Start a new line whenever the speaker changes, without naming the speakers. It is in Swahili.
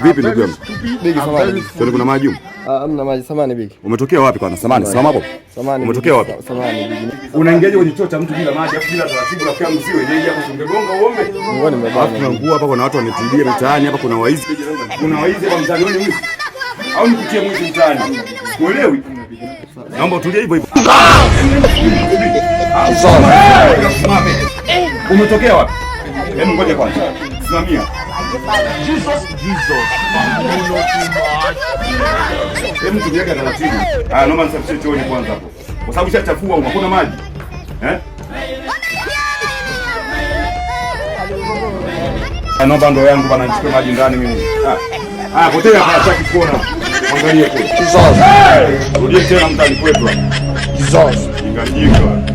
Vipi ndugu yangu?
Bigi samani.
Sio kuna maji huko?
Hamna maji samani bigi.
Umetokea wapi kwanza? Samani, simama hapo.
Samani.
Umetokea wapi?
Samani bigi.
Unaingiaje kwenye choo cha mtu bila maji afu bila taratibu rafiki yangu sio wenyewe hapo ungegonga uombe.
Ngoni mbaya.
Kuna nguo hapa kuna watu wanatibia mitaani hapa kuna waizi. Kuna waizi hapa mtaani wewe mwizi. Au nikutie mwizi mtaani? Uelewi? Naomba utulie hivyo hivyo. Umetokea wapi? Hebu ngoja kwanza. Simamia. Hebu tuweke taratibu. Naomba nisafishe chooni kwanza hapo. Kwa sababu shachafua hakuna maji. Naomba ndoo yangu bana nichukue maji ndani mimi. Potea hapa hataki kuona. Angalia kule. Rudie tena mtani kwetu. Inganyika.